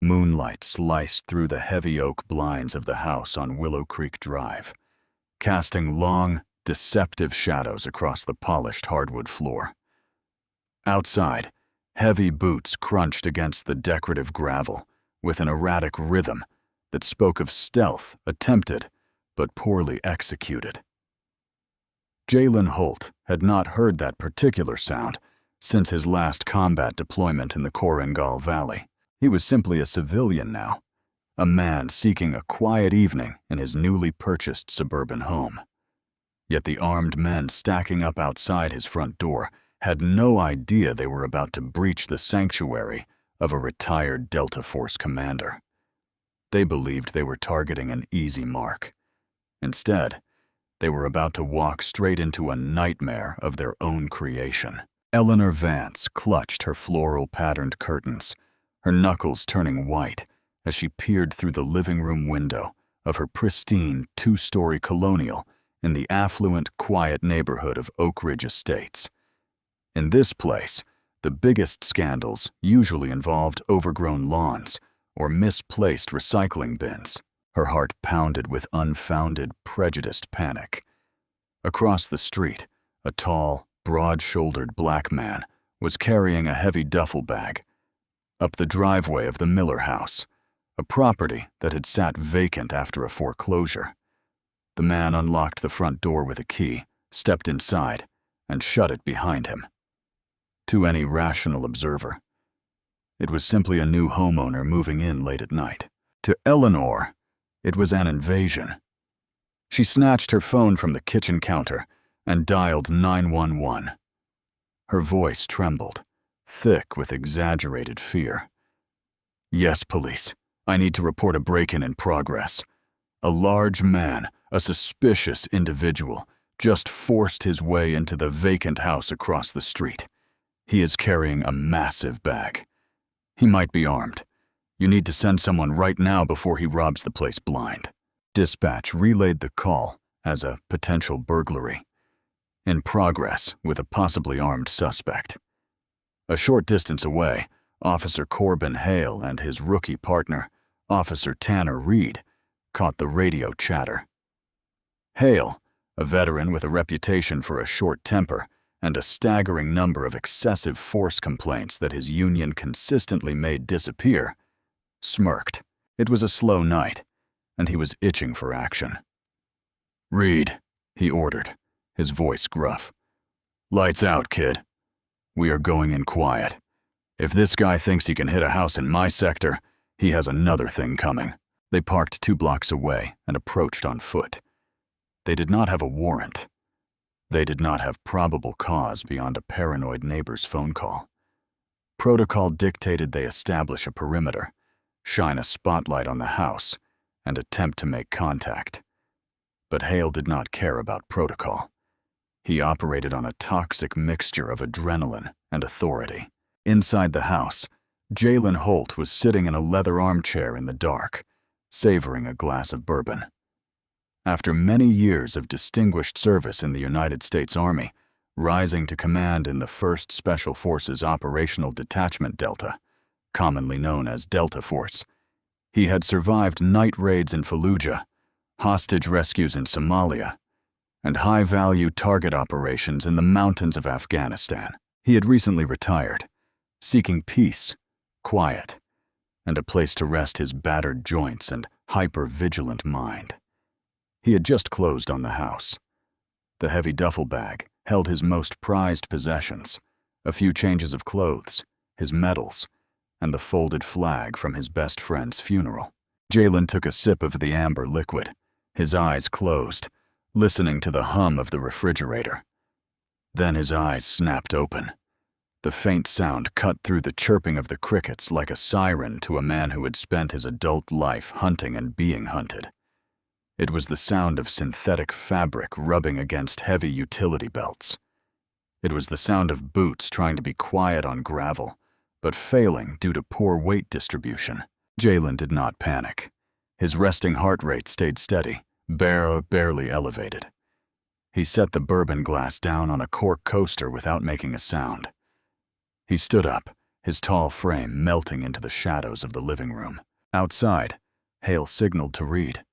Moonlight sliced through the heavy oak blinds of the house on Willow Creek Drive, casting long, deceptive shadows across the polished hardwood floor. Outside, heavy boots crunched against the decorative gravel with an erratic rhythm that spoke of stealth attempted but poorly executed. Jalen Holt had not heard that particular sound since his last combat deployment in the Korengal Valley. He was simply a civilian now, a man seeking a quiet evening in his newly purchased suburban home. Yet the armed men stacking up outside his front door had no idea they were about to breach the sanctuary of a retired Delta Force commander. They believed they were targeting an easy mark. Instead, they were about to walk straight into a nightmare of their own creation. Eleanor Vance clutched her floral-patterned curtains, her knuckles turning white as she peered through the living room window of her pristine two-story colonial in the affluent, quiet neighborhood of Oak Ridge Estates. In this place, the biggest scandals usually involved overgrown lawns or misplaced recycling bins. Her heart pounded with unfounded, prejudiced panic. Across the street, a tall, broad-shouldered black man was carrying a heavy duffel bag. Up the driveway of the Miller house, a property that had sat vacant after a foreclosure. The man unlocked the front door with a key, stepped inside, and shut it behind him. To any rational observer, it was simply a new homeowner moving in late at night. To Eleanor, it was an invasion. She snatched her phone from the kitchen counter and dialed 911. Her voice trembled, thick with exaggerated fear. "Yes, police. I need to report a break-in in progress. A large man, a suspicious individual, just forced his way into the vacant house across the street. He is carrying a massive bag. He might be armed. You need to send someone right now before he robs the place blind." Dispatch relayed the call as a potential burglary. In progress with a possibly armed suspect. A short distance away, Officer Corbin Hale and his rookie partner, Officer Tanner Reed, caught the radio chatter. Hale, a veteran with a reputation for a short temper and a staggering number of excessive force complaints that his union consistently made disappear, smirked. It was a slow night, and he was itching for action. "Reed," he ordered, his voice gruff. "Lights out, kid. We are going in quiet. If this guy thinks he can hit a house in my sector, he has another thing coming." They parked 2 blocks away and approached on foot. They did not have a warrant. They did not have probable cause beyond a paranoid neighbor's phone call. Protocol dictated they establish a perimeter, shine a spotlight on the house, and attempt to make contact. But Hale did not care about protocol. He operated on a toxic mixture of adrenaline and authority. Inside the house, Jalen Holt was sitting in a leather armchair in the dark, savoring a glass of bourbon. After many years of distinguished service in the United States Army, rising to command in the 1st Special Forces Operational Detachment Delta, commonly known as Delta Force, he had survived night raids in Fallujah, hostage rescues in Somalia, and high-value target operations in the mountains of Afghanistan. He had recently retired, seeking peace, quiet, and a place to rest his battered joints and hyper-vigilant mind. He had just closed on the house. The heavy duffel bag held his most prized possessions, a few changes of clothes, his medals, and the folded flag from his best friend's funeral. Jalen took a sip of the amber liquid, his eyes closed, listening to the hum of the refrigerator. Then his eyes snapped open. The faint sound cut through the chirping of the crickets like a siren to a man who had spent his adult life hunting and being hunted. It was the sound of synthetic fabric rubbing against heavy utility belts. It was the sound of boots trying to be quiet on gravel, but failing due to poor weight distribution. Jalen did not panic. His resting heart rate stayed steady, barely elevated. He set the bourbon glass down on a cork coaster without making a sound. He stood up, his tall frame melting into the shadows of the living room. Outside, Hale signaled to Reed.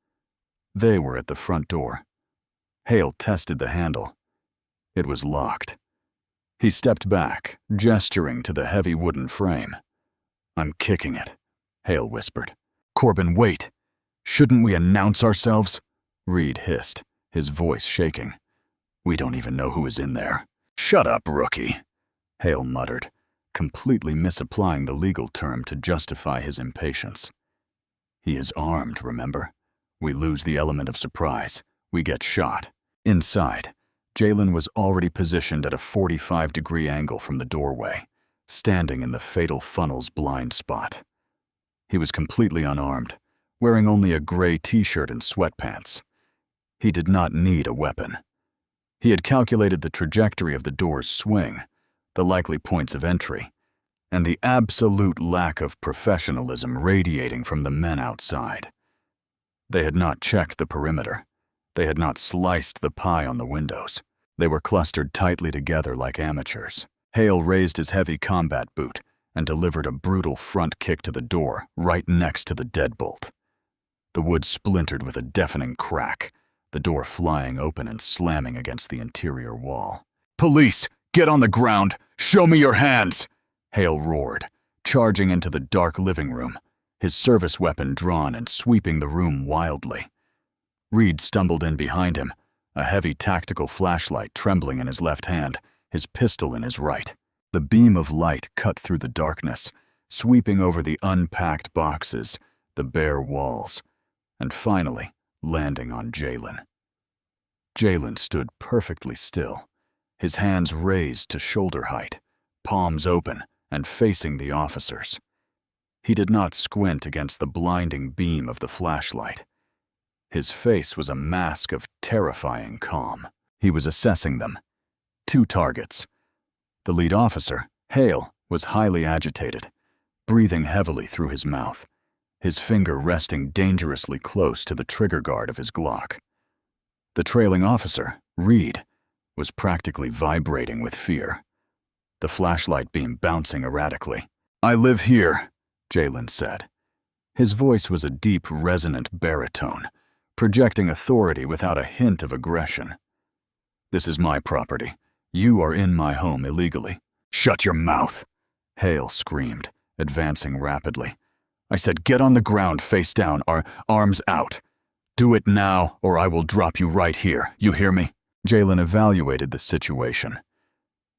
They were at the front door. Hale tested the handle. It was locked. He stepped back, gesturing to the heavy wooden frame. "I'm kicking it," Hale whispered. "Corbin, wait! Shouldn't we announce ourselves?" Reed hissed, his voice shaking. "We don't even know who is in there." "Shut up, rookie," Hale muttered, completely misapplying the legal term to justify his impatience. "He is armed, remember? We lose the element of surprise. We get shot." Inside, Jalen was already positioned at a 45-degree angle from the doorway, standing in the fatal funnel's blind spot. He was completely unarmed, wearing only a gray t-shirt and sweatpants. He did not need a weapon. He had calculated the trajectory of the door's swing, the likely points of entry, and the absolute lack of professionalism radiating from the men outside. They had not checked the perimeter. They had not sliced the pie on the windows. They were clustered tightly together like amateurs. Hale raised his heavy combat boot and delivered a brutal front kick to the door right next to the deadbolt. The wood splintered with a deafening crack, the door flying open and slamming against the interior wall. "Police, get on the ground! Show me your hands!" Hale roared, charging into the dark living room, his service weapon drawn and sweeping the room wildly. Reed stumbled in behind him, a heavy tactical flashlight trembling in his left hand, his pistol in his right. The beam of light cut through the darkness, sweeping over the unpacked boxes, the bare walls, and finally landing on Jalen. Jalen stood perfectly still, his hands raised to shoulder height, palms open and facing the officers. He did not squint against the blinding beam of the flashlight. His face was a mask of terrifying calm. He was assessing them. 2 targets. The lead officer, Hale, was highly agitated, breathing heavily through his mouth, his finger resting dangerously close to the trigger guard of his Glock. The trailing officer, Reed, was practically vibrating with fear, the flashlight beam bouncing erratically. "I live here," Jalen said. His voice was a deep, resonant baritone, projecting authority without a hint of aggression. "This is my property. You are in my home illegally." "Shut your mouth!" Hale screamed, advancing rapidly. "I said get on the ground face down, arms out. Do it now, or I will drop you right here. You hear me?" Jalen evaluated the situation.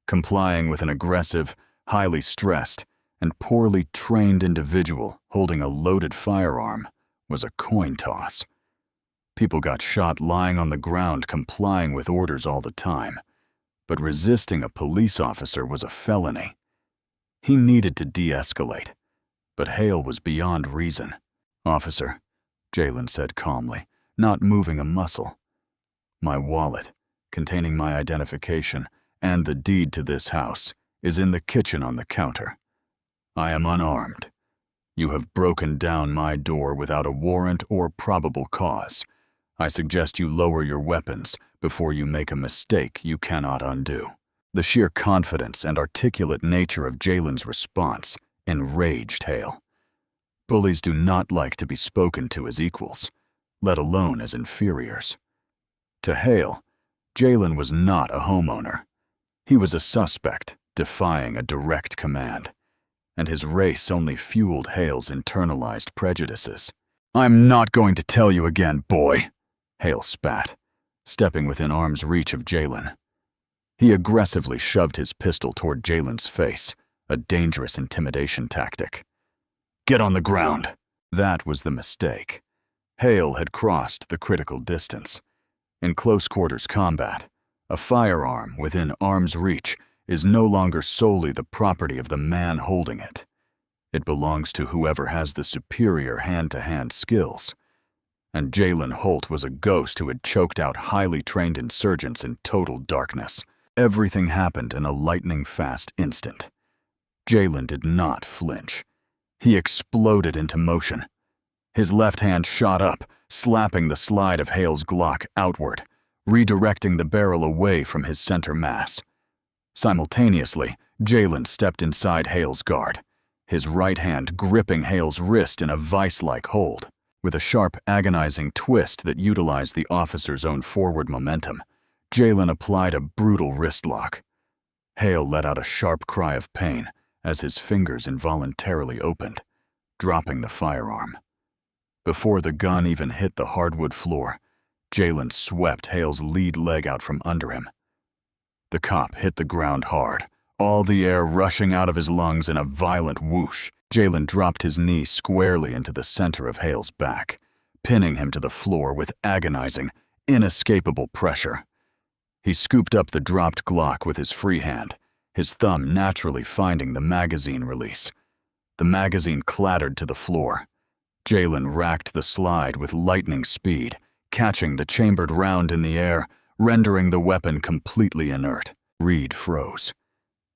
Complying with an aggressive, highly stressed, and poorly trained individual holding a loaded firearm was a coin toss. People got shot lying on the ground complying with orders all the time, but resisting a police officer was a felony. He needed to de-escalate, but Hale was beyond reason. "Officer," Jalen said calmly, not moving a muscle. "My wallet, containing my identification and the deed to this house, is in the kitchen on the counter. I am unarmed. You have broken down my door without a warrant or probable cause. I suggest you lower your weapons before you make a mistake you cannot undo." The sheer confidence and articulate nature of Jalen's response enraged Hale. Bullies do not like to be spoken to as equals, let alone as inferiors. To Hale, Jalen was not a homeowner. He was a suspect defying a direct command, and his race only fueled Hale's internalized prejudices. "I'm not going to tell you again, boy," Hale spat, stepping within arm's reach of Jalen. He aggressively shoved his pistol toward Jalen's face, a dangerous intimidation tactic. "Get on the ground." That was the mistake. Hale had crossed the critical distance. In close quarters combat, a firearm within arm's reach is no longer solely the property of the man holding it. It belongs to whoever has the superior hand-to-hand skills. And Jalen Holt was a ghost who had choked out highly trained insurgents in total darkness. Everything happened in a lightning-fast instant. Jalen did not flinch. He exploded into motion. His left hand shot up, slapping the slide of Hale's Glock outward, redirecting the barrel away from his center mass. Simultaneously, Jalen stepped inside Hale's guard, his right hand gripping Hale's wrist in a vice-like hold. With a sharp, agonizing twist that utilized the officer's own forward momentum, Jalen applied a brutal wrist lock. Hale let out a sharp cry of pain as his fingers involuntarily opened, dropping the firearm. Before the gun even hit the hardwood floor, Jalen swept Hale's lead leg out from under him. The cop hit the ground hard, all the air rushing out of his lungs in a violent whoosh. Jalen dropped his knee squarely into the center of Hale's back, pinning him to the floor with agonizing, inescapable pressure. He scooped up the dropped Glock with his free hand, his thumb naturally finding the magazine release. The magazine clattered to the floor. Jalen racked the slide with lightning speed, catching the chambered round in the air, rendering the weapon completely inert. Reed froze.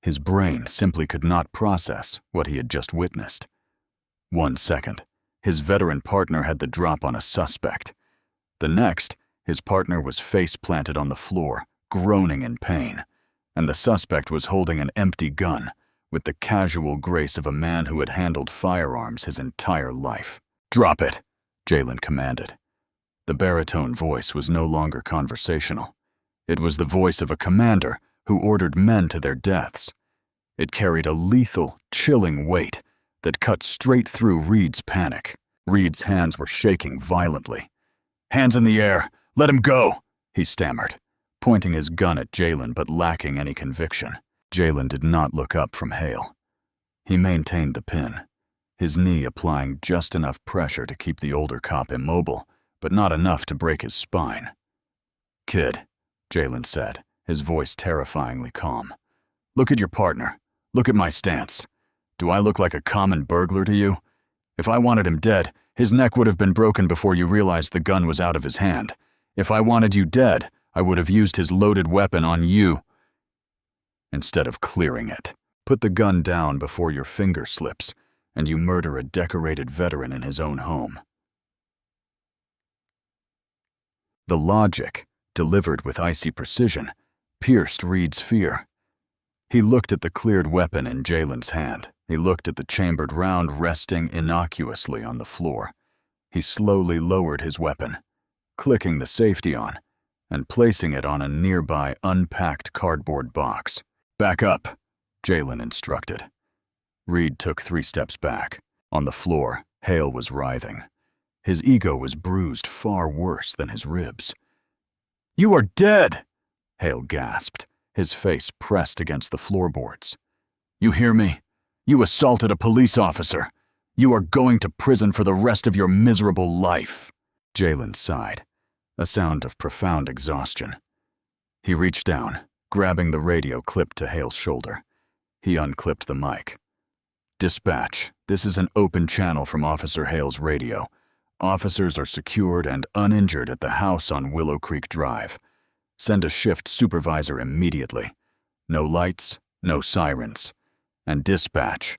His brain simply could not process what he had just witnessed. 1 second, his veteran partner had the drop on a suspect. The next, his partner was face planted on the floor, groaning in pain, and the suspect was holding an empty gun, with the casual grace of a man who had handled firearms his entire life. "Drop it," Jalen commanded. The baritone voice was no longer conversational. It was the voice of a commander who ordered men to their deaths. It carried a lethal, chilling weight that cut straight through Reed's panic. Reed's hands were shaking violently. "Hands in the air! Let him go!" he stammered, pointing his gun at Jalen but lacking any conviction. Jalen did not look up from Hale. He maintained the pin, his knee applying just enough pressure to keep the older cop immobile, but not enough to break his spine. "Kid," Jalen said, his voice terrifyingly calm. "Look at your partner. Look at my stance. Do I look like a common burglar to you? If I wanted him dead, his neck would have been broken before you realized the gun was out of his hand. If I wanted you dead, I would have used his loaded weapon on you instead of clearing it. Put the gun down before your finger slips, and you murder a decorated veteran in his own home." The logic, delivered with icy precision, pierced Reed's fear. He looked at the cleared weapon in Jalen's hand. He looked at the chambered round resting innocuously on the floor. He slowly lowered his weapon, clicking the safety on, and placing it on a nearby unpacked cardboard box. "Back up," Jalen instructed. Reed took 3 steps back. On the floor, Hale was writhing. His ego was bruised far worse than his ribs. "You are dead!" Hale gasped, his face pressed against the floorboards. "You hear me? You assaulted a police officer. You are going to prison for the rest of your miserable life." Jalen sighed, a sound of profound exhaustion. He reached down, grabbing the radio clipped to Hale's shoulder. He unclipped the mic. "Dispatch, this is an open channel from Officer Hale's radio. Officers are secured and uninjured at the house on Willow Creek Drive. Send a shift supervisor immediately. No lights, no sirens. And dispatch,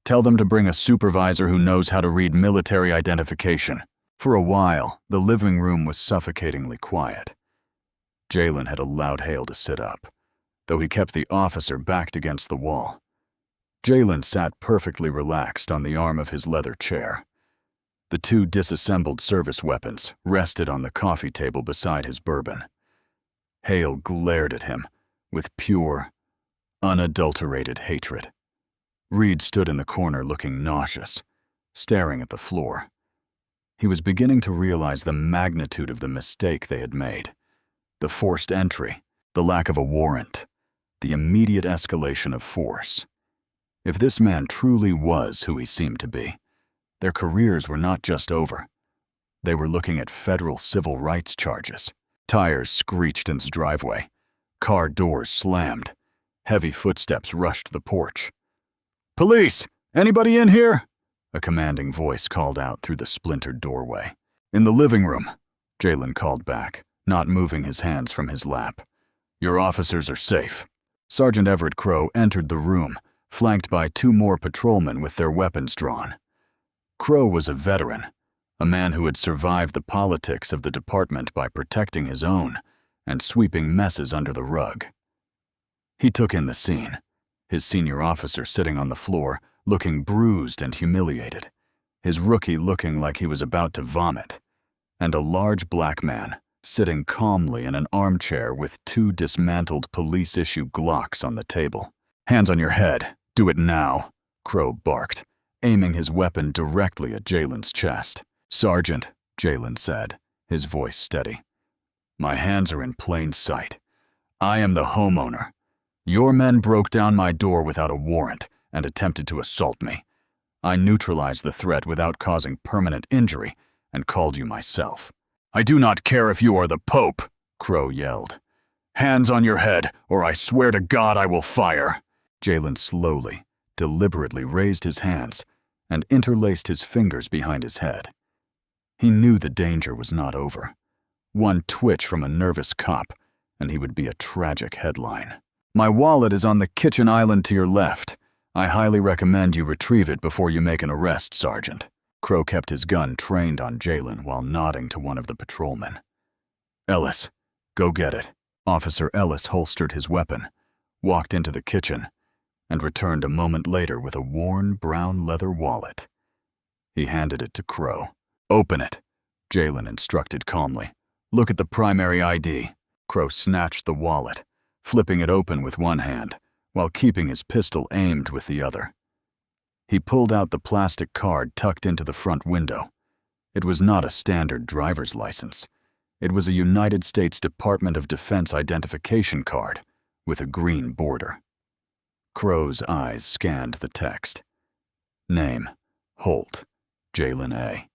tell them to bring a supervisor who knows how to read military identification." For a while, the living room was suffocatingly quiet. Jalen had allowed Hale to sit up, though he kept the officer backed against the wall. Jalen sat perfectly relaxed on the arm of his leather chair. The 2 disassembled service weapons rested on the coffee table beside his bourbon. Hale glared at him with pure, unadulterated hatred. Reed stood in the corner looking nauseous, staring at the floor. He was beginning to realize the magnitude of the mistake they had made. The forced entry, the lack of a warrant, the immediate escalation of force. If this man truly was who he seemed to be, their careers were not just over. They were looking at federal civil rights charges. Tires screeched in his driveway. Car doors slammed. Heavy footsteps rushed the porch. "Police! Anybody in here?" A commanding voice called out through the splintered doorway. "In the living room," Jalen called back, not moving his hands from his lap. "Your officers are safe." Sergeant Everett Crow entered the room, flanked by 2 more patrolmen with their weapons drawn. Crow was a veteran, a man who had survived the politics of the department by protecting his own and sweeping messes under the rug. He took in the scene, his senior officer sitting on the floor, looking bruised and humiliated, his rookie looking like he was about to vomit, and a large black man sitting calmly in an armchair with 2 dismantled police-issue Glocks on the table. "Hands on your head. Do it now," Crow barked, aiming his weapon directly at Jalen's chest. "Sergeant," Jalen said, his voice steady, "my hands are in plain sight. I am the homeowner. Your men broke down my door without a warrant and attempted to assault me. I neutralized the threat without causing permanent injury and called you myself." "I do not care if you are the Pope," Crow yelled. "Hands on your head, or I swear to God I will fire." Jalen slowly, deliberately raised his hands and interlaced his fingers behind his head. He knew the danger was not over. One twitch from a nervous cop, and he would be a tragic headline. "My wallet is on the kitchen island to your left. I highly recommend you retrieve it before you make an arrest, Sergeant." Crow kept his gun trained on Jalen while nodding to one of the patrolmen. "Ellis, go get it." Officer Ellis holstered his weapon, walked into the kitchen, and returned a moment later with a worn brown leather wallet. He handed it to Crow. "Open it," Jalen instructed calmly. "Look at the primary ID." Crow snatched the wallet, flipping it open with one hand, while keeping his pistol aimed with the other. He pulled out the plastic card tucked into the front window. It was not a standard driver's license. It was a United States Department of Defense identification card with a green border. Crow's eyes scanned the text. Name, Holt, Jalen A.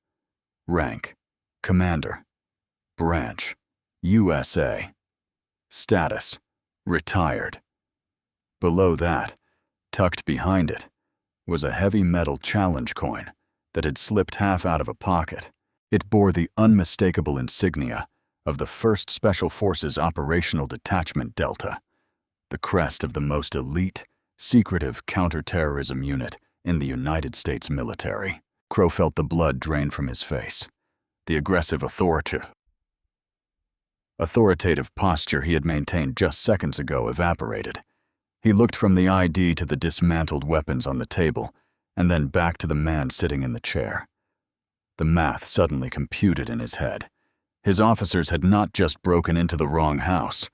Rank, Commander. Branch, USA. Status, retired. Below that, tucked behind it, was a heavy metal challenge coin that had slipped half out of a pocket. It bore the unmistakable insignia of the 1st Special Forces Operational Detachment Delta, the crest of the most elite, secretive counterterrorism unit in the United States military. Crow felt the blood drain from his face. The aggressive authoritative posture he had maintained just seconds ago evaporated. He looked from the ID to the dismantled weapons on the table, and then back to the man sitting in the chair. The math suddenly computed in his head. His officers had not just broken into the wrong house.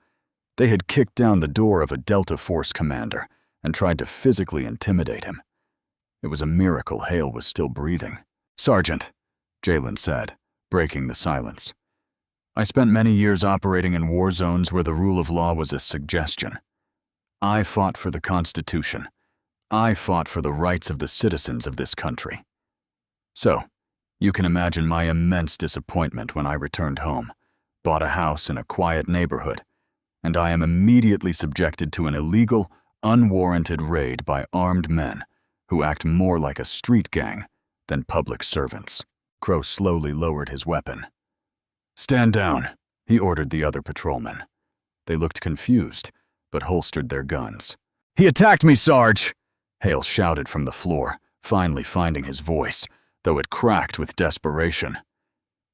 They had kicked down the door of a Delta Force commander and tried to physically intimidate him. It was a miracle Hale was still breathing. "Sergeant," Jalen said, breaking the silence. "I spent many years operating in war zones where the rule of law was a suggestion. I fought for the Constitution. I fought for the rights of the citizens of this country. So, you can imagine my immense disappointment when I returned home, bought a house in a quiet neighborhood, and I am immediately subjected to an illegal, unwarranted raid by armed men who act more like a street gang than public servants." Crow slowly lowered his weapon. "Stand down," he ordered the other patrolmen. They looked confused, but holstered their guns. "He attacked me, Sarge!" Hale shouted from the floor, finally finding his voice, though it cracked with desperation.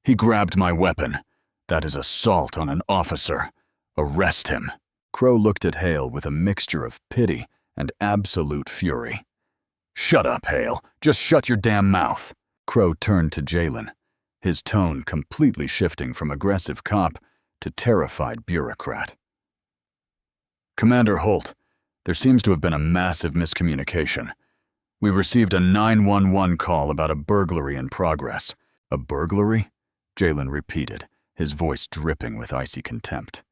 "He grabbed my weapon. That is assault on an officer. Arrest him." Crow looked at Hale with a mixture of pity and absolute fury. "Shut up, Hale. Just shut your damn mouth." Crow turned to Jalen, his tone completely shifting from aggressive cop to terrified bureaucrat. "Commander Holt, there seems to have been a massive miscommunication. We received a 911 call about a burglary in progress." "A burglary?" Jalen repeated, his voice dripping with icy contempt.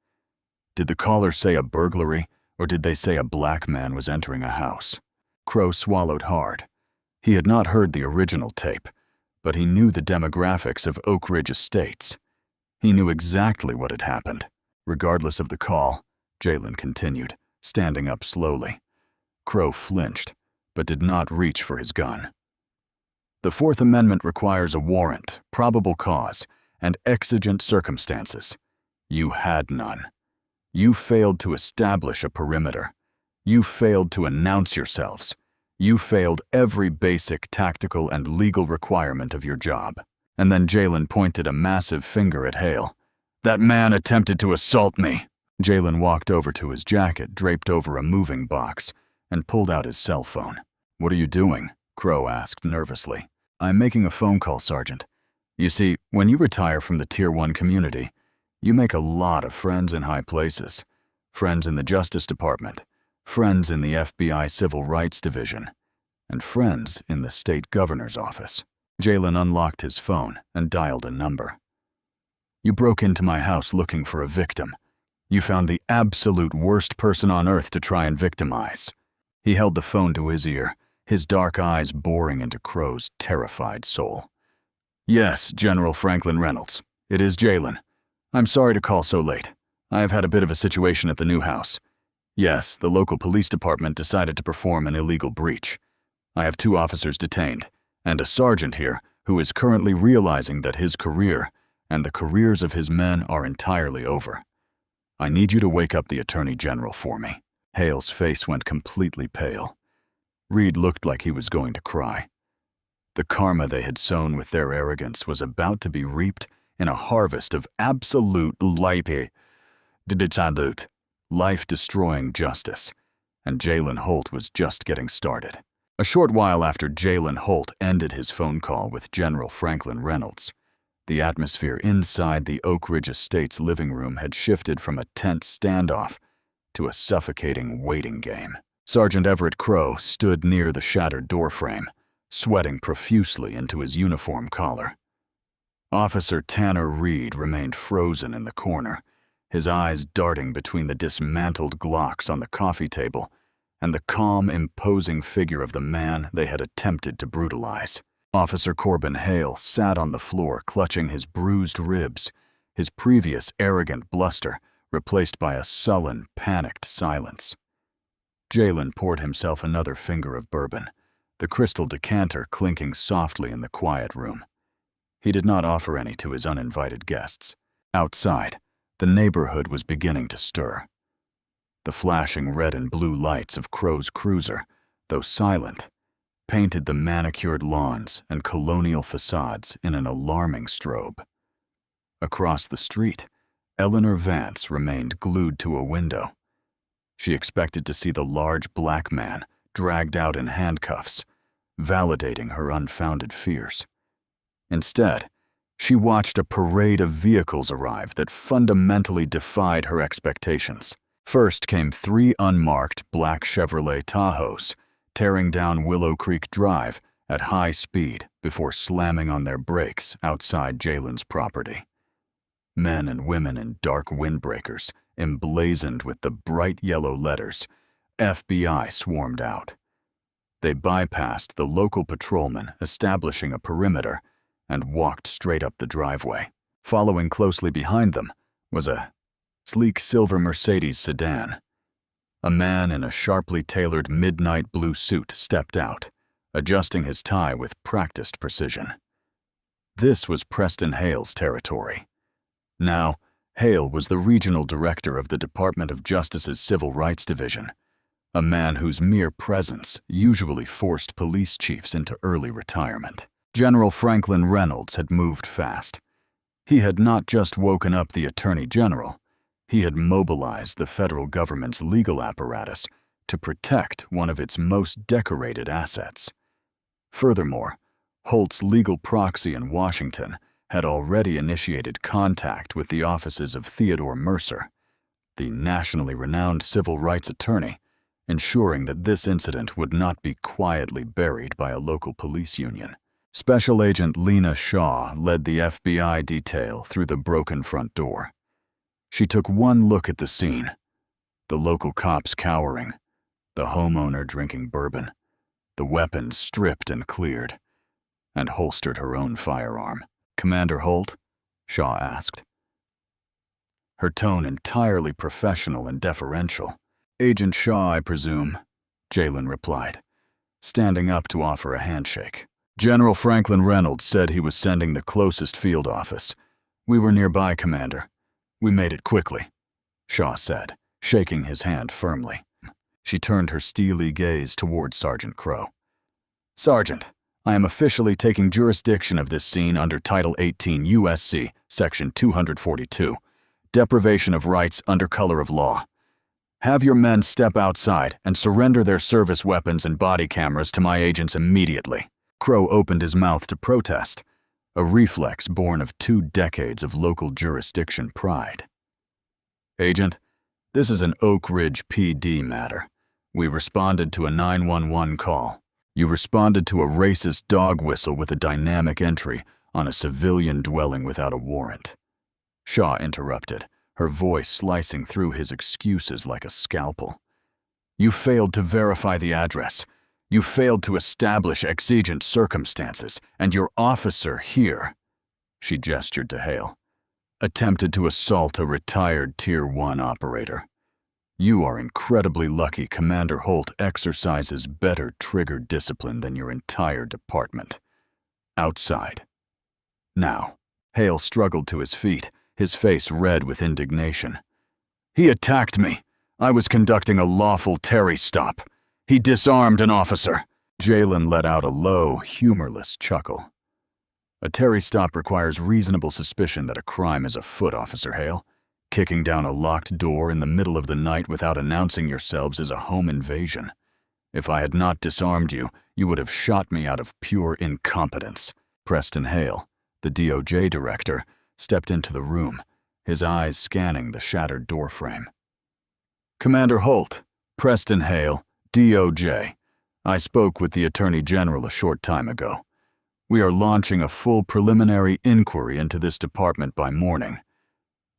"Did the caller say a burglary, or did they say a black man was entering a house?" Crow swallowed hard. He had not heard the original tape, but he knew the demographics of Oak Ridge Estates. He knew exactly what had happened. Regardless of the call, Jalen continued, standing up slowly. Crow flinched, but did not reach for his gun. "The Fourth Amendment requires a warrant, probable cause, and exigent circumstances. You had none. You failed to establish a perimeter. You failed to announce yourselves. You failed every basic tactical and legal requirement of your job." And then Jalen pointed a massive finger at Hale. "That man attempted to assault me." Jalen walked over to his jacket draped over a moving box and pulled out his cell phone. "What are you doing?" Crow asked nervously. "I'm making a phone call, Sergeant. You see, when you retire from the Tier 1 community, you make a lot of friends in high places. Friends in the Justice Department, friends in the FBI Civil Rights Division, and friends in the state governor's office." Jalen unlocked his phone and dialed a number. "You broke into my house looking for a victim. You found the absolute worst person on earth to try and victimize." He held the phone to his ear, his dark eyes boring into Crow's terrified soul. "Yes, General Franklin Reynolds. It is Jalen. I'm sorry to call so late. I have had a bit of a situation at the new house. Yes, the local police department decided to perform an illegal breach. I have 2 officers detained, and a sergeant here who is currently realizing that his career and the careers of his men are entirely over. I need you to wake up the Attorney General for me." Hale's face went completely pale. Reed looked like he was going to cry. The karma they had sown with their arrogance was about to be reaped in a harvest of absolute life-destroying justice, and Jalen Holt was just getting started. A short while after Jalen Holt ended his phone call with General Franklin Reynolds, the atmosphere inside the Oak Ridge Estate's living room had shifted from a tense standoff to a suffocating waiting game. Sergeant Everett Crow stood near the shattered doorframe, sweating profusely into his uniform collar. Officer Tanner Reed remained frozen in the corner, his eyes darting between the dismantled Glocks on the coffee table and the calm, imposing figure of the man they had attempted to brutalize. Officer Corbin Hale sat on the floor clutching his bruised ribs, his previous arrogant bluster replaced by a sullen, panicked silence. Jalen poured himself another finger of bourbon, the crystal decanter clinking softly in the quiet room. He did not offer any to his uninvited guests. Outside, the neighborhood was beginning to stir. The flashing red and blue lights of Crow's cruiser, though silent, painted the manicured lawns and colonial facades in an alarming strobe. Across the street, Eleanor Vance remained glued to a window. She expected to see the large black man dragged out in handcuffs, validating her unfounded fears. Instead, she watched a parade of vehicles arrive that fundamentally defied her expectations. First came 3 unmarked black Chevrolet Tahoes, tearing down Willow Creek Drive at high speed before slamming on their brakes outside Jalen's property. Men and women in dark windbreakers, emblazoned with the bright yellow letters, FBI swarmed out. They bypassed the local patrolman establishing a perimeter and walked straight up the driveway. Following closely behind them was a sleek silver Mercedes sedan. A man in a sharply tailored midnight blue suit stepped out, adjusting his tie with practiced precision. This was Preston Hale's territory. Now, Hale was the regional director of the Department of Justice's Civil Rights Division, a man whose mere presence usually forced police chiefs into early retirement. General Franklin Reynolds had moved fast. He had not just woken up the Attorney General, he had mobilized the federal government's legal apparatus to protect one of its most decorated assets. Furthermore, Holt's legal proxy in Washington had already initiated contact with the offices of Theodore Mercer, the nationally renowned civil rights attorney, ensuring that this incident would not be quietly buried by a local police union. Special Agent Lena Shaw led the FBI detail through the broken front door. She took one look at the scene, the local cops cowering, the homeowner drinking bourbon, the weapons stripped and cleared, and holstered her own firearm. "Commander Holt?" Shaw asked. Her tone entirely professional and deferential. "Agent Shaw, I presume," Jalen replied, standing up to offer a handshake. "General Franklin Reynolds said he was sending the closest field office. We were nearby, Commander. We made it quickly," Shaw said, shaking his hand firmly. She turned her steely gaze toward Sergeant Crow. "Sergeant, I am officially taking jurisdiction of this scene under Title 18 U.S.C. Section 242, Deprivation of Rights under Color of Law. Have your men step outside and surrender their service weapons and body cameras to my agents immediately." Crow opened his mouth to protest, a reflex born of 2 decades of local jurisdiction pride. "Agent, this is an Oak Ridge PD matter. We responded to a 911 call. You responded to a racist dog whistle with a dynamic entry on a civilian dwelling without a warrant." Shaw interrupted, her voice slicing through his excuses like a scalpel. "You failed to verify the address. You failed to establish exigent circumstances, and your officer here," she gestured to Hale, "attempted to assault a retired Tier 1 operator. You are incredibly lucky Commander Holt exercises better trigger discipline than your entire department. Outside." Now, Hale struggled to his feet, his face red with indignation. "He attacked me. I was conducting a lawful Terry stop. He disarmed an officer." Jalen let out a low, humorless chuckle. "A Terry stop requires reasonable suspicion that a crime is afoot, Officer Hale. Kicking down a locked door in the middle of the night without announcing yourselves is a home invasion. If I had not disarmed you, you would have shot me out of pure incompetence." Preston Hale, the DOJ director, stepped into the room, his eyes scanning the shattered doorframe. "Commander Holt, Preston Hale, DOJ. I spoke with the Attorney General a short time ago. We are launching a full preliminary inquiry into this department by morning.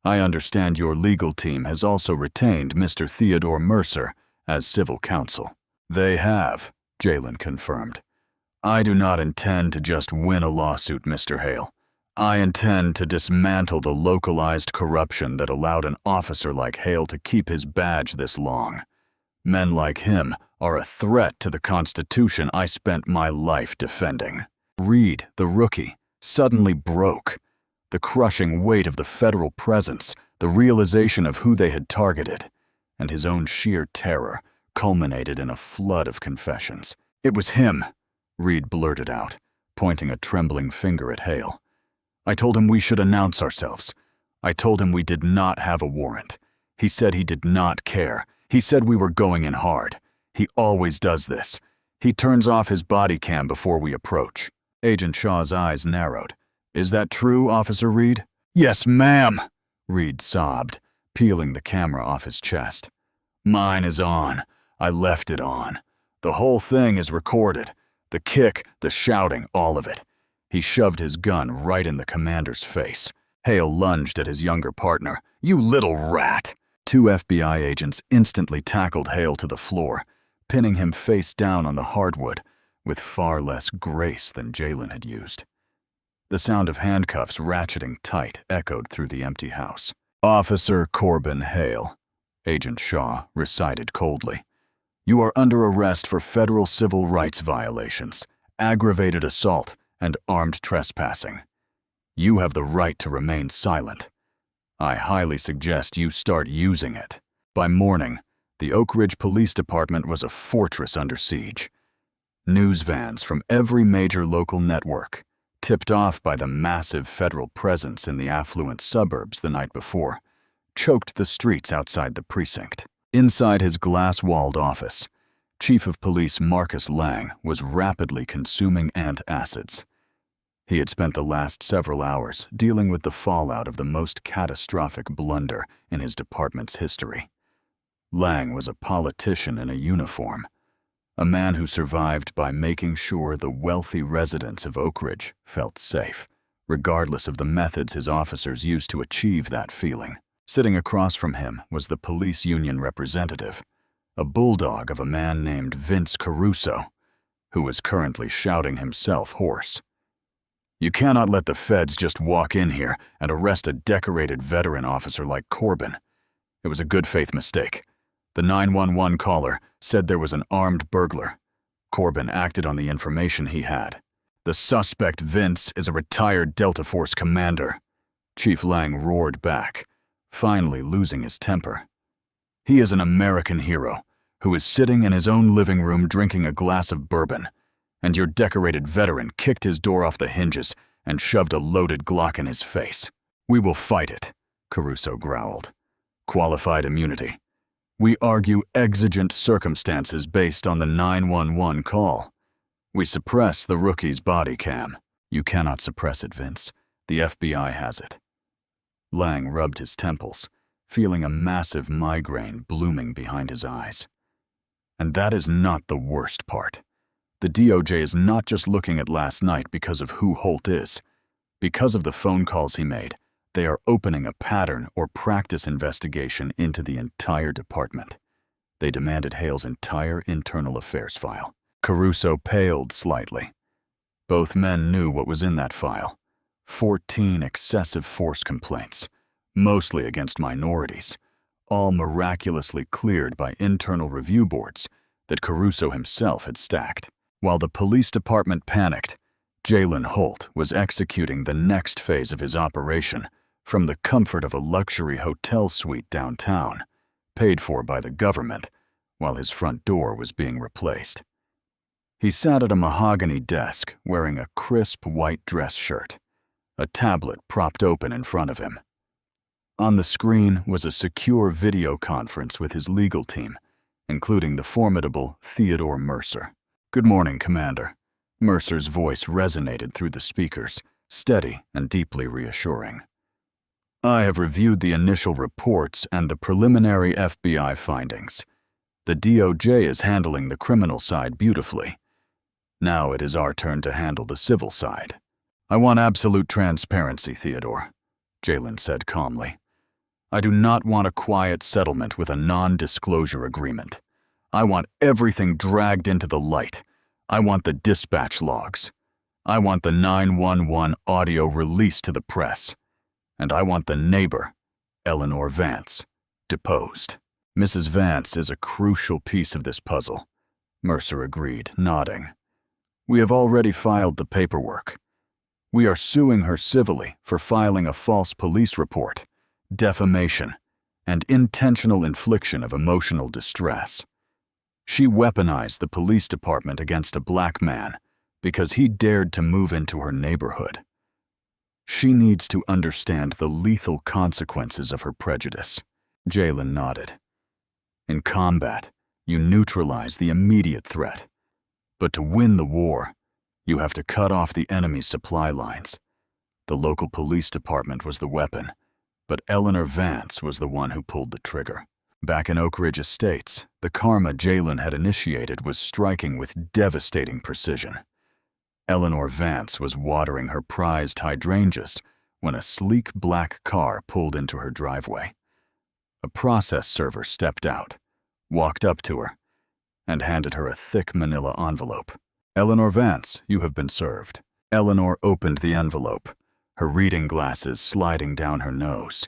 I understand your legal team has also retained Mr. Theodore Mercer as civil counsel." "They have," Jalen confirmed. "I do not intend to just win a lawsuit, Mr. Hale. I intend to dismantle the localized corruption that allowed an officer like Hale to keep his badge this long. Men like him are a threat to the Constitution I spent my life defending." Reed, the rookie, suddenly broke. The crushing weight of the federal presence, the realization of who they had targeted, and his own sheer terror culminated in a flood of confessions. "It was him," Reed blurted out, pointing a trembling finger at Hale. "I told him we should announce ourselves. I told him we did not have a warrant. He said he did not care. He said we were going in hard. He always does this. He turns off his body cam before we approach." Agent Shaw's eyes narrowed. "Is that true, Officer Reed?" "Yes, ma'am," Reed sobbed, peeling the camera off his chest. "Mine is on. I left it on. The whole thing is recorded. The kick, the shouting, all of it." He shoved his gun right in the commander's face. Hale lunged at his younger partner. "You little rat!" 2 FBI agents instantly tackled Hale to the floor, pinning him face down on the hardwood, with far less grace than Jalen had used. The sound of handcuffs ratcheting tight echoed through the empty house. "Officer Corbin Hale," Agent Shaw recited coldly. "You are under arrest for federal civil rights violations, aggravated assault, and armed trespassing. You have the right to remain silent. I highly suggest you start using it." By morning, the Oak Ridge Police Department was a fortress under siege. News vans from every major local network, tipped off by the massive federal presence in the affluent suburbs the night before, choked the streets outside the precinct. Inside his glass-walled office, Chief of Police Marcus Lang was rapidly consuming antacids. He had spent the last several hours dealing with the fallout of the most catastrophic blunder in his department's history. Lang was a politician in a uniform, a man who survived by making sure the wealthy residents of Oak Ridge felt safe, regardless of the methods his officers used to achieve that feeling. Sitting across from him was the police union representative, a bulldog of a man named Vince Caruso, who was currently shouting himself hoarse. "You cannot let the feds just walk in here and arrest a decorated veteran officer like Corbin. It was a good faith mistake. The 911 caller said there was an armed burglar. Corbin acted on the information he had. The suspect, Vince, is a retired Delta Force commander." Chief Lang roared back, finally losing his temper. "He is an American hero who is sitting in his own living room drinking a glass of bourbon, and your decorated veteran kicked his door off the hinges and shoved a loaded Glock in his face." "We will fight it," Caruso growled. "Qualified immunity. We argue exigent circumstances based on the 911 call. We suppress the rookie's body cam. You cannot suppress it, Vince. The FBI has it. Lang rubbed his temples, feeling a massive migraine blooming behind his eyes. And that is not the worst part. The DOJ is not just looking at last night because of who Holt is. Because of the phone calls he made, they are opening a pattern or practice investigation into the entire department. They demanded Hale's entire internal affairs file. Caruso paled slightly. Both men knew what was in that file. 14 excessive force complaints, mostly against minorities, all miraculously cleared by internal review boards that Caruso himself had stacked. While the police department panicked, Jalen Holt was executing the next phase of his operation from the comfort of a luxury hotel suite downtown, paid for by the government, while his front door was being replaced. He sat at a mahogany desk wearing a crisp white dress shirt, a tablet propped open in front of him. On the screen was a secure video conference with his legal team, including the formidable Theodore Mercer. "Good morning, Commander." Mercer's voice resonated through the speakers, steady and deeply reassuring. "I have reviewed the initial reports and the preliminary FBI findings. The DOJ is handling the criminal side beautifully. Now it is our turn to handle the civil side." "I want absolute transparency, Theodore," Jalen said calmly. "I do not want a quiet settlement with a non-disclosure agreement. I want everything dragged into the light. I want the dispatch logs. I want the 911 audio released to the press. And I want the neighbor, Eleanor Vance, deposed." "Mrs. Vance is a crucial piece of this puzzle," Mercer agreed, nodding. "We have already filed the paperwork. We are suing her civilly for filing a false police report, defamation, and intentional infliction of emotional distress. She weaponized the police department against a black man because he dared to move into her neighborhood. She needs to understand the lethal consequences of her prejudice." Jalen nodded. "In combat, you neutralize the immediate threat. But to win the war, you have to cut off the enemy's supply lines. The local police department was the weapon, but Eleanor Vance was the one who pulled the trigger. Back in Oak Ridge Estates, the karma Jalen had initiated was striking with devastating precision. Eleanor Vance was watering her prized hydrangeas when a sleek black car pulled into her driveway. A process server stepped out, walked up to her, and handed her a thick manila envelope. "Eleanor Vance, you have been served." Eleanor opened the envelope, her reading glasses sliding down her nose.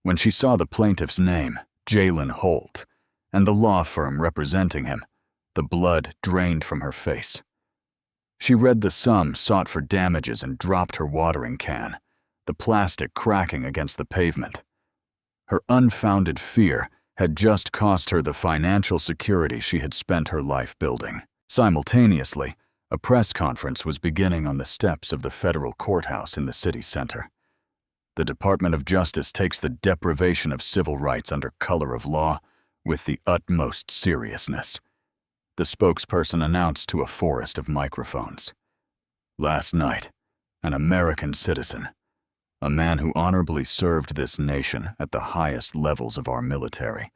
When she saw the plaintiff's name, Jalen Holt, and the law firm representing him, the blood drained from her face. She read the sum sought for damages and dropped her watering can, the plastic cracking against the pavement. Her unfounded fear had just cost her the financial security she had spent her life building. Simultaneously, a press conference was beginning on the steps of the federal courthouse in the city center. The Department of Justice takes the deprivation of civil rights under color of law with the utmost seriousness, the spokesperson announced to a forest of microphones. "Last night, an American citizen, a man who honorably served this nation at the highest levels of our military,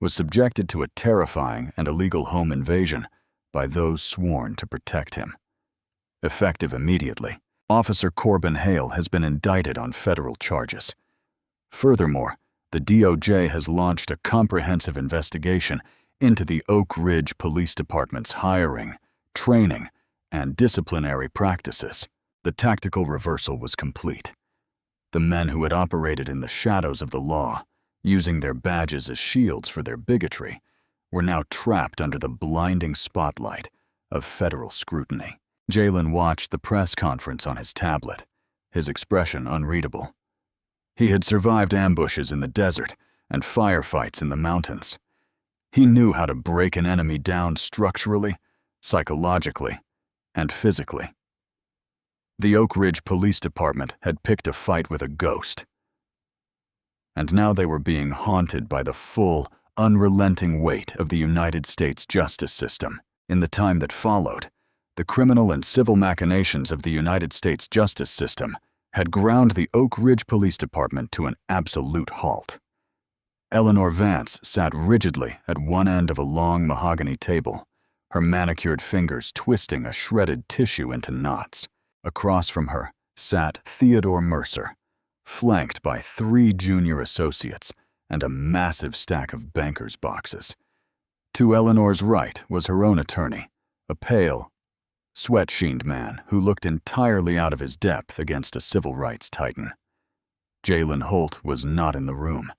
was subjected to a terrifying and illegal home invasion by those sworn to protect him. Effective immediately, Officer Corbin Hale has been indicted on federal charges. Furthermore, the DOJ has launched a comprehensive investigation into the Oak Ridge Police Department's hiring, training, and disciplinary practices." The tactical reversal was complete. The men who had operated in the shadows of the law, using their badges as shields for their bigotry, were now trapped under the blinding spotlight of federal scrutiny. Jalen watched the press conference on his tablet, his expression unreadable. He had survived ambushes in the desert and firefights in the mountains. He knew how to break an enemy down structurally, psychologically, and physically. The Oak Ridge Police Department had picked a fight with a ghost. And now they were being haunted by the full, unrelenting weight of the United States justice system. In the time that followed, the criminal and civil machinations of the United States justice system had ground the Oak Ridge Police Department to an absolute halt. Eleanor Vance sat rigidly at one end of a long mahogany table, her manicured fingers twisting a shredded tissue into knots. Across from her sat Theodore Mercer, flanked by 3 junior associates and a massive stack of banker's boxes. To Eleanor's right was her own attorney, a pale, sweat-sheened man who looked entirely out of his depth against a civil rights titan. Jalen Holt was not in the room.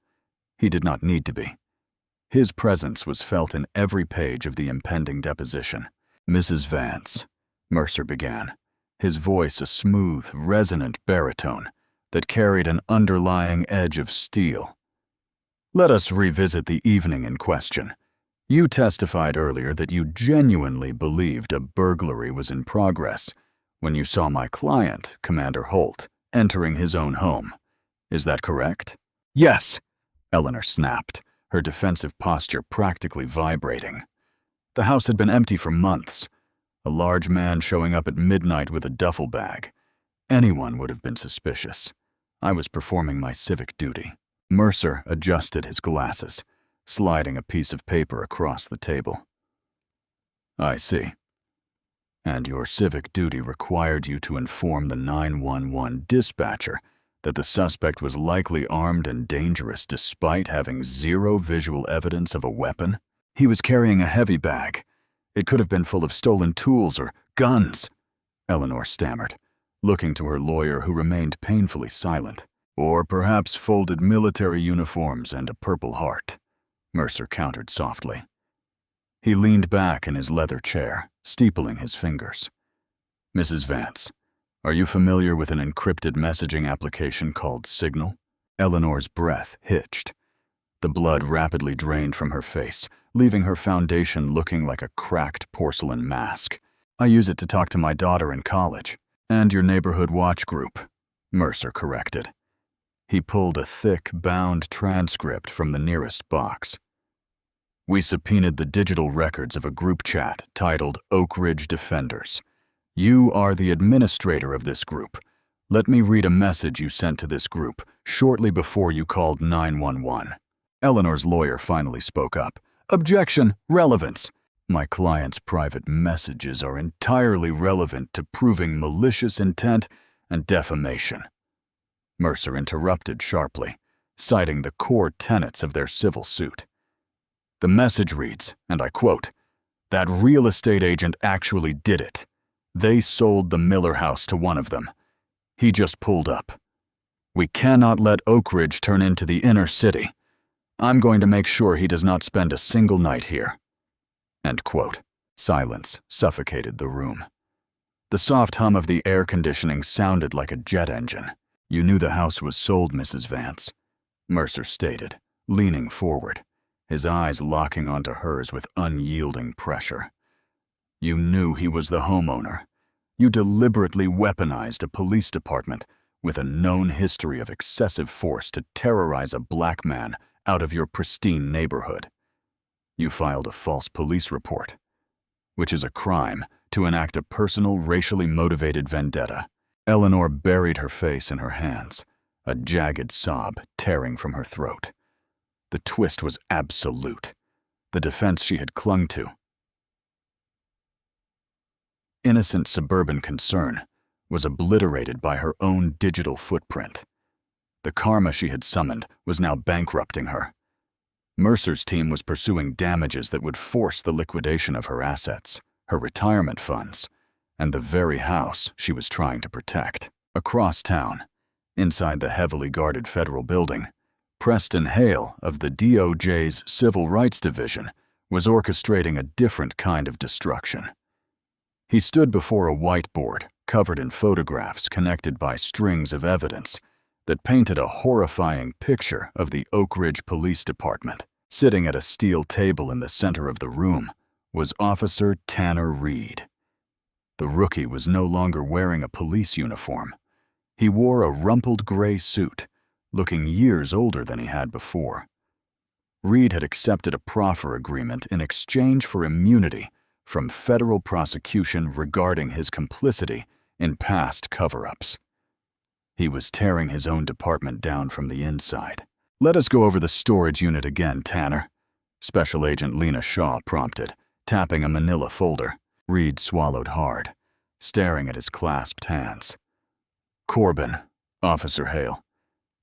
He did not need to be. His presence was felt in every page of the impending deposition. "Mrs. Vance," Mercer began, his voice a smooth, resonant baritone that carried an underlying edge of steel. "Let us revisit the evening in question. You testified earlier that you genuinely believed a burglary was in progress when you saw my client, Commander Holt, entering his own home. Is that correct?" "Yes," Eleanor snapped, her defensive posture practically vibrating. The house had been empty for months. A large man showing up at midnight with a duffel bag. Anyone would have been suspicious. I was performing my civic duty. Mercer adjusted his glasses, sliding a piece of paper across the table. "I see. And your civic duty required you to inform the 911 dispatcher that the suspect was likely armed and dangerous despite having zero visual evidence of a weapon? He was carrying a heavy bag. It could have been full of stolen tools or guns," Eleanor stammered, looking to her lawyer who remained painfully silent. "Or perhaps folded military uniforms and a Purple Heart," Mercer countered softly. He leaned back in his leather chair, steepling his fingers. "Mrs. Vance, are you familiar with an encrypted messaging application called Signal?" Eleanor's breath hitched. The blood rapidly drained from her face, leaving her foundation looking like a cracked porcelain mask. "I use it to talk to my daughter in college. And your neighborhood watch group," Mercer corrected. He pulled a thick, bound transcript from the nearest box. "We subpoenaed the digital records of a group chat titled Oak Ridge Defenders. You are the administrator of this group. Let me read a message you sent to this group shortly before you called 911. Eleanor's lawyer finally spoke up. "Objection, relevance. My client's private messages are entirely relevant to proving malicious intent and defamation." Mercer interrupted sharply, citing the core tenets of their civil suit. The message reads, and I quote, "That real estate agent actually did it. They sold the Miller house to one of them. He just pulled up. We cannot let Oak Ridge turn into the inner city. I'm going to make sure he does not spend a single night here." End quote. Silence suffocated the room. The soft hum of the air conditioning sounded like a jet engine. "You knew the house was sold, Mrs. Vance," Mercer stated, leaning forward, his eyes locking onto hers with unyielding pressure. "You knew he was the homeowner. You deliberately weaponized a police department with a known history of excessive force to terrorize a black man out of your pristine neighborhood. You filed a false police report, which is a crime to enact a personal, racially motivated vendetta." Eleanor buried her face in her hands, a jagged sob tearing from her throat. The twist was absolute. The defense she had clung to, innocent suburban concern, was obliterated by her own digital footprint. The karma she had summoned was now bankrupting her. Mercer's team was pursuing damages that would force the liquidation of her assets, her retirement funds, and the very house she was trying to protect. Across town, inside the heavily guarded federal building, Preston Hale of the DOJ's Civil Rights Division was orchestrating a different kind of destruction. He stood before a whiteboard covered in photographs connected by strings of evidence that painted a horrifying picture of the Oak Ridge Police Department. Sitting at a steel table in the center of the room was Officer Tanner Reed. The rookie was no longer wearing a police uniform. He wore a rumpled gray suit, looking years older than he had before. Reed had accepted a proffer agreement in exchange for immunity from federal prosecution regarding his complicity in past cover-ups. He was tearing his own department down from the inside. "Let us go over the storage unit again, Tanner," Special Agent Lena Shaw prompted, tapping a manila folder. Reed swallowed hard, staring at his clasped hands. Corbin, Officer Hale,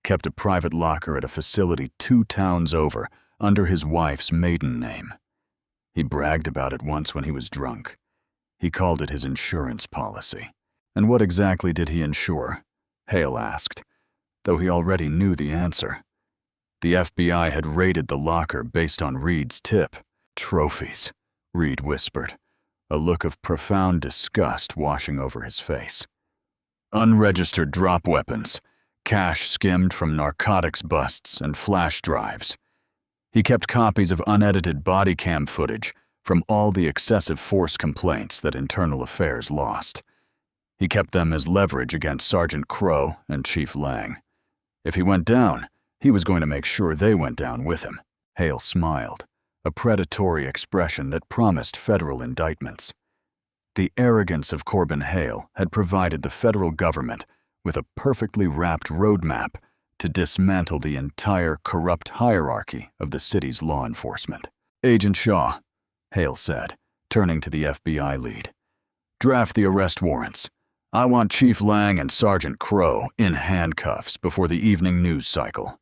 kept a private locker at a facility 2 towns over under his wife's maiden name. He bragged about it once when he was drunk. He called it his insurance policy. And what exactly did he insure? Hale asked, though he already knew the answer. The FBI had raided the locker based on Reed's tip. "Trophies," Reed whispered, a look of profound disgust washing over his face. "Unregistered drop weapons, cash skimmed from narcotics busts and flash drives." He kept copies of unedited body cam footage from all the excessive force complaints that Internal Affairs lost. He kept them as leverage against Sergeant Crow and Chief Lang. If he went down, he was going to make sure they went down with him. Hale smiled, a predatory expression that promised federal indictments. The arrogance of Corbin Hale had provided the federal government with a perfectly wrapped roadmap to dismantle the entire corrupt hierarchy of the city's law enforcement. "Agent Shaw," Hale said, turning to the FBI lead, "draft the arrest warrants. I want Chief Lang and Sergeant Crow in handcuffs before the evening news cycle.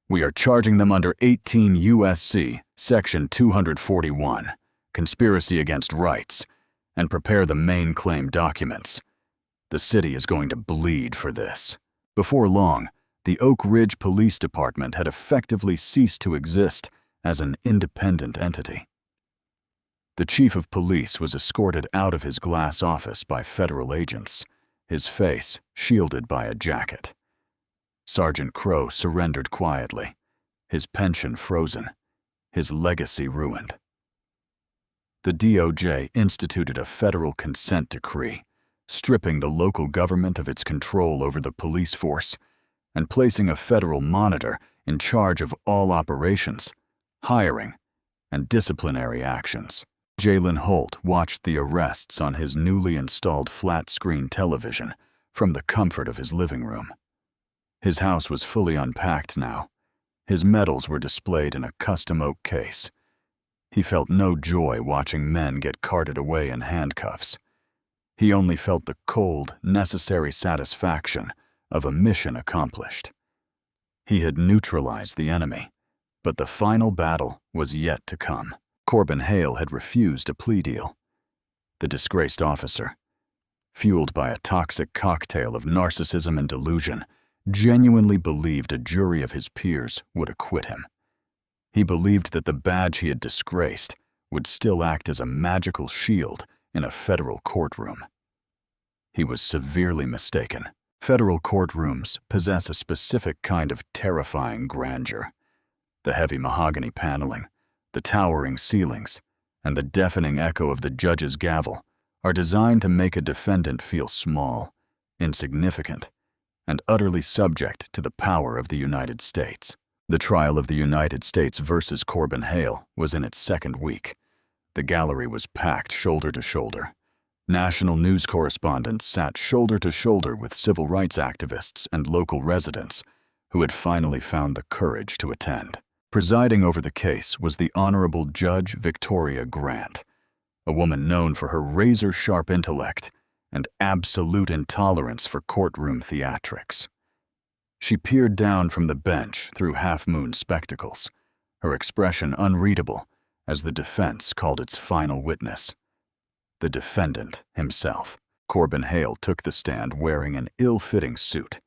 We are charging them under 18 U.S.C. Section 241, Conspiracy Against Rights, and prepare the main claim documents. The city is going to bleed for this." Before long, the Oak Ridge Police Department had effectively ceased to exist as an independent entity. The chief of police was escorted out of his glass office by federal agents, his face shielded by a jacket. Sergeant Crow surrendered quietly, his pension frozen, his legacy ruined. The DOJ instituted a federal consent decree, stripping the local government of its control over the police force and placing a federal monitor in charge of all operations, hiring, and disciplinary actions. Jalen Holt watched the arrests on his newly installed flat-screen television from the comfort of his living room. His house was fully unpacked now. His medals were displayed in a custom oak case. He felt no joy watching men get carted away in handcuffs. He only felt the cold, necessary satisfaction of a mission accomplished. He had neutralized the enemy, but the final battle was yet to come. Corbin Hale had refused a plea deal. The disgraced officer, fueled by a toxic cocktail of narcissism and delusion, genuinely believed a jury of his peers would acquit him. He believed that the badge he had disgraced would still act as a magical shield in a federal courtroom. He was severely mistaken. Federal courtrooms possess a specific kind of terrifying grandeur. The heavy mahogany paneling, the towering ceilings, and the deafening echo of the judge's gavel are designed to make a defendant feel small, insignificant, and utterly subject to the power of the United States. The trial of the United States versus Corbin Hale was in its second week. The gallery was packed shoulder to shoulder. National news correspondents sat shoulder to shoulder with civil rights activists and local residents who had finally found the courage to attend. Presiding over the case was the Honorable Judge Victoria Grant, a woman known for her razor-sharp intellect and absolute intolerance for courtroom theatrics. She peered down from the bench through half-moon spectacles, her expression unreadable as the defense called its final witness. The defendant himself. Corbin Hale took the stand wearing an ill-fitting suit,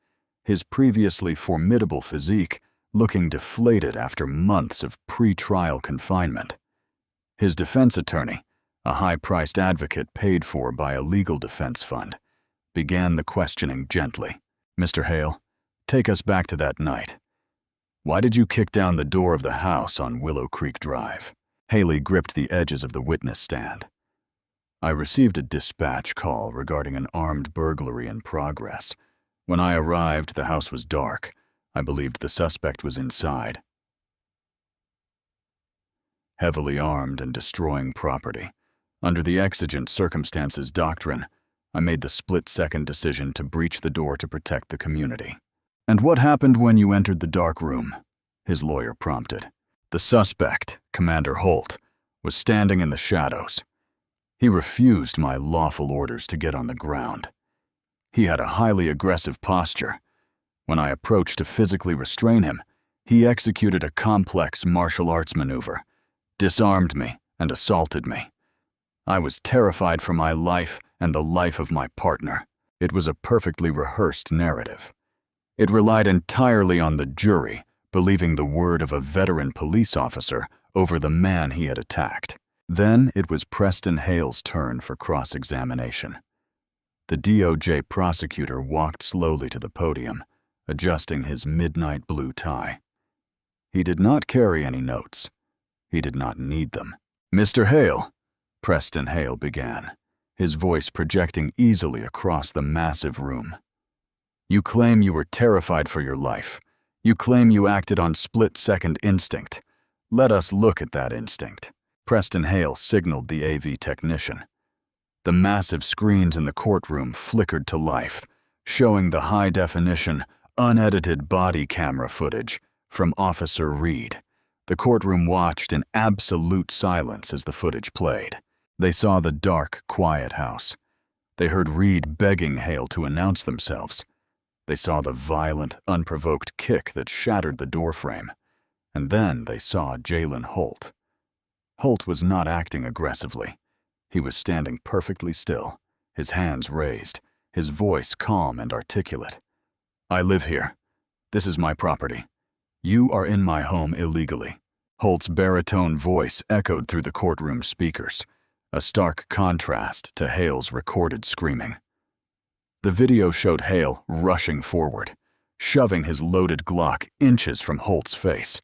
his previously formidable physique looking deflated after months of pre-trial confinement. His defense attorney, a high-priced advocate paid for by a legal defense fund, began the questioning gently. "Mr. Hale, take us back to that night. Why did you kick down the door of the house on Willow Creek Drive?" Haley gripped the edges of the witness stand. "I received a dispatch call regarding an armed burglary in progress. When I arrived, the house was dark. I believed the suspect was inside." heavily armed and destroying property. Under the exigent circumstances doctrine, I made the split-second decision to breach the door to protect the community. "And what happened when you entered the dark room?" his lawyer prompted. The suspect, Commander Holt, was standing in the shadows. He refused my lawful orders to get on the ground. He had a highly aggressive posture. When I approached to physically restrain him, he executed a complex martial arts maneuver, disarmed me, and assaulted me. I was terrified for my life and the life of my partner. It was a perfectly rehearsed narrative. It relied entirely on the jury believing the word of a veteran police officer over the man he had attacked. Then it was Preston Hale's turn for cross-examination. The DOJ prosecutor walked slowly to the podium, adjusting his midnight blue tie. He did not carry any notes. He did not need them. "Mr. Hale," Preston Hale began, his voice projecting easily across the massive room. "You claim you were terrified for your life. You claim you acted on split-second instinct. Let us look at that instinct." Preston Hale signaled the AV technician. The massive screens in the courtroom flickered to life, showing the high-definition, unedited body camera footage from Officer Reed. The courtroom watched in absolute silence as the footage played. They saw the dark, quiet house. They heard Reed begging Hale to announce themselves. They saw the violent, unprovoked kick that shattered the doorframe. And then they saw Jalen Holt. Holt was not acting aggressively. He was standing perfectly still, his hands raised, his voice calm and articulate. "I live here. This is my property. You are in my home illegally." Holt's baritone voice echoed through the courtroom speakers, a stark contrast to Hale's recorded screaming. The video showed Hale rushing forward, shoving his loaded Glock inches from Holt's face.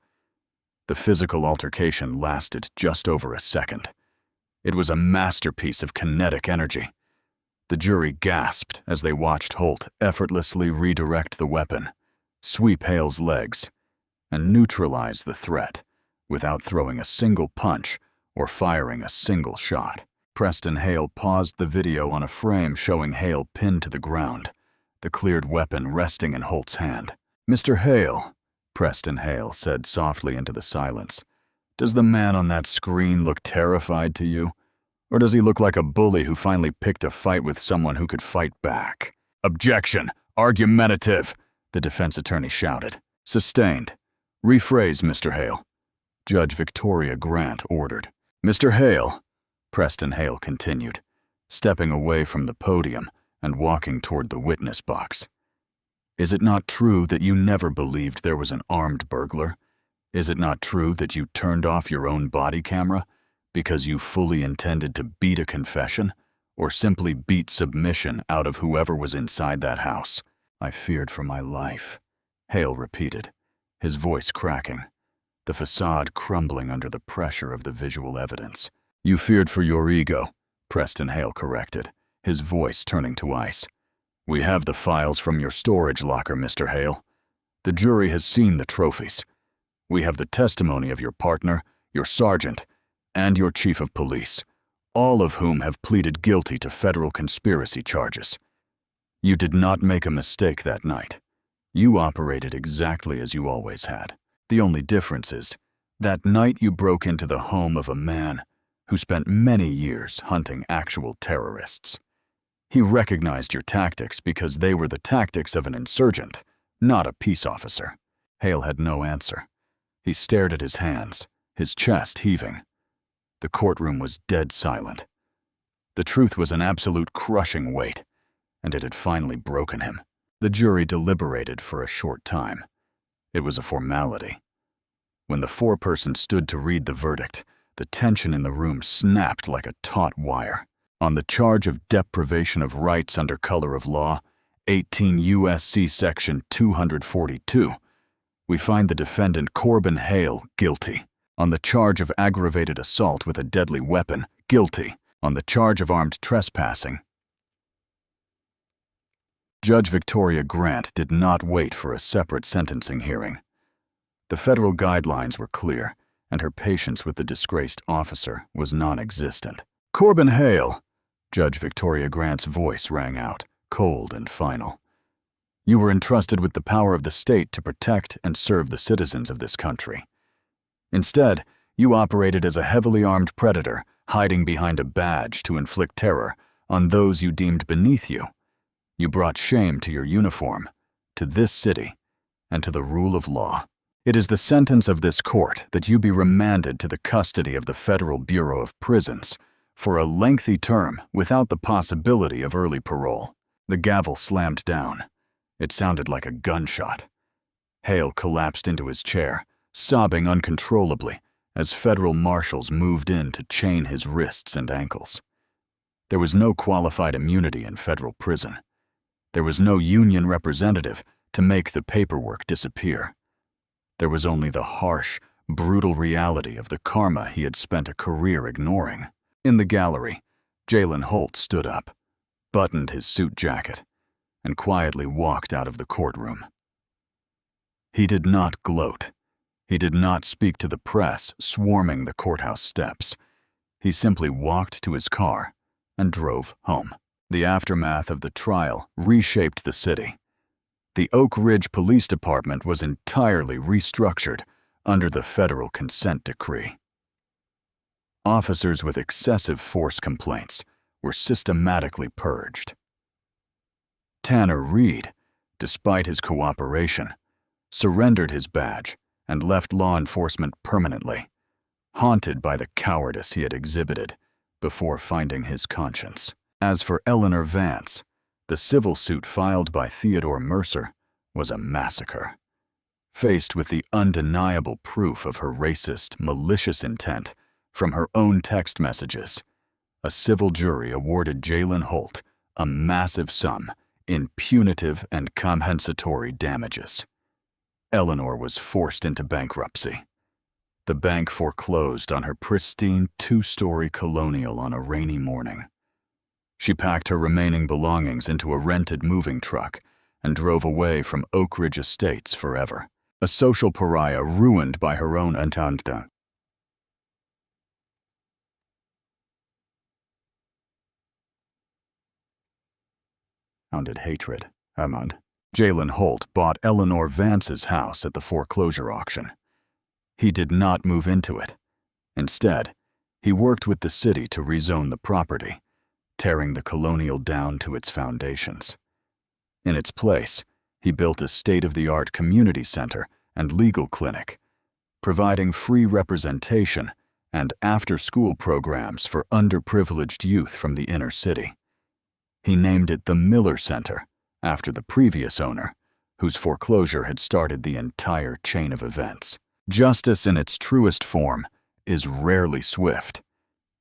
The physical altercation lasted just over a second. It was a masterpiece of kinetic energy. The jury gasped as they watched Holt effortlessly redirect the weapon, sweep Hale's legs, and neutralize the threat without throwing a single punch or firing a single shot. Preston Hale paused the video on a frame showing Hale pinned to the ground, the cleared weapon resting in Holt's hand. "Mr. Hale," Preston Hale said softly into the silence, "does the man on that screen look terrified to you? Or does he look like a bully who finally picked a fight with someone who could fight back?" "Objection! Argumentative!" the defense attorney shouted. "Sustained. Rephrase, Mr. Hale," Judge Victoria Grant ordered. "Mr. Hale," Preston Hale continued, stepping away from the podium and walking toward the witness box. "Is it not true that you never believed there was an armed burglar? Is it not true that you turned off your own body camera because you fully intended to beat a confession or simply beat submission out of whoever was inside that house?" "I feared for my life," Hale repeated, his voice cracking, the facade crumbling under the pressure of the visual evidence. "You feared for your ego," Preston Hale corrected, his voice turning to ice. "We have the files from your storage locker, Mr. Hale. The jury has seen the trophies. We have the testimony of your partner, your sergeant, and your chief of police, all of whom have pleaded guilty to federal conspiracy charges. You did not make a mistake that night. You operated exactly as you always had. The only difference is, that night you broke into the home of a man who spent many years hunting actual terrorists. He recognized your tactics because they were the tactics of an insurgent, not a peace officer." Hale had no answer. He stared at his hands, his chest heaving. The courtroom was dead silent. The truth was an absolute crushing weight, and it had finally broken him. The jury deliberated for a short time. It was a formality. When the foreperson stood to read the verdict, the tension in the room snapped like a taut wire. On the charge of deprivation of rights under color of law, 18 U.S.C. Section 242, we find the defendant Corbin Hale guilty. On the charge of aggravated assault with a deadly weapon, guilty. On the charge of armed trespassing. Judge Victoria Grant did not wait for a separate sentencing hearing. The federal guidelines were clear, and her patience with the disgraced officer was non-existent. "Corbin Hale," Judge Victoria Grant's voice rang out, cold and final. "You were entrusted with the power of the state to protect and serve the citizens of this country. Instead, you operated as a heavily armed predator, hiding behind a badge to inflict terror on those you deemed beneath you. You brought shame to your uniform, to this city, and to the rule of law. It is the sentence of this court that you be remanded to the custody of the Federal Bureau of Prisons for a lengthy term without the possibility of early parole." The gavel slammed down. It sounded like a gunshot. Hale collapsed into his chair, sobbing uncontrollably as federal marshals moved in to chain his wrists and ankles. There was no qualified immunity in federal prison. There was no union representative to make the paperwork disappear. There was only the harsh, brutal reality of the karma he had spent a career ignoring. In the gallery, Jalen Holt stood up, buttoned his suit jacket, and quietly walked out of the courtroom. He did not gloat. He did not speak to the press swarming the courthouse steps. He simply walked to his car and drove home. The aftermath of the trial reshaped the city. The Oak Ridge Police Department was entirely restructured under the federal consent decree. Officers with excessive force complaints were systematically purged. Tanner Reed, despite his cooperation, surrendered his badge and left law enforcement permanently, haunted by the cowardice he had exhibited before finding his conscience. As for Eleanor Vance, the civil suit filed by Theodore Mercer was a massacre. Faced with the undeniable proof of her racist, malicious intent from her own text messages, a civil jury awarded Jalen Holt a massive sum in punitive and compensatory damages. Eleanor was forced into bankruptcy. The bank foreclosed on her pristine two-story colonial on a rainy morning. She packed her remaining belongings into a rented moving truck and drove away from Oak Ridge Estates forever, a social pariah ruined by her own entente. Hounded hatred, Armand. Jalen Holt bought Eleanor Vance's house at the foreclosure auction. He did not move into it. Instead, he worked with the city to rezone the property, tearing the colonial down to its foundations. In its place, he built a state-of-the-art community center and legal clinic, providing free representation and after-school programs for underprivileged youth from the inner city. He named it the Miller Center, after the previous owner, whose foreclosure had started the entire chain of events. Justice in its truest form is rarely swift,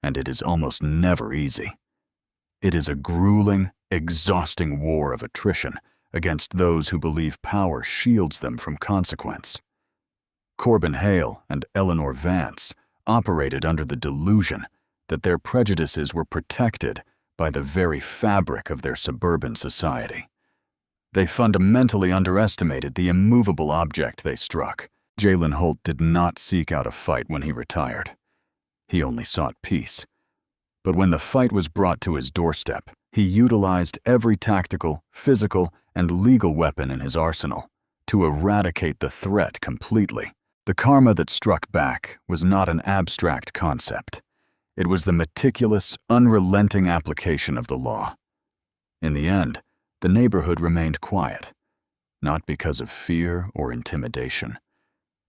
and it is almost never easy. It is a grueling, exhausting war of attrition against those who believe power shields them from consequence. Corbin Hale and Eleanor Vance operated under the delusion that their prejudices were protected by the very fabric of their suburban society. They fundamentally underestimated the immovable object they struck. Jalen Holt did not seek out a fight when he retired. He only sought peace. But when the fight was brought to his doorstep, he utilized every tactical, physical, and legal weapon in his arsenal to eradicate the threat completely. The karma that struck back was not an abstract concept. It was the meticulous, unrelenting application of the law. In the end, the neighborhood remained quiet, not because of fear or intimidation,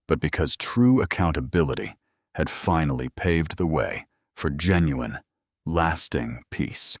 but because true accountability had finally paved the way for genuine, lasting peace.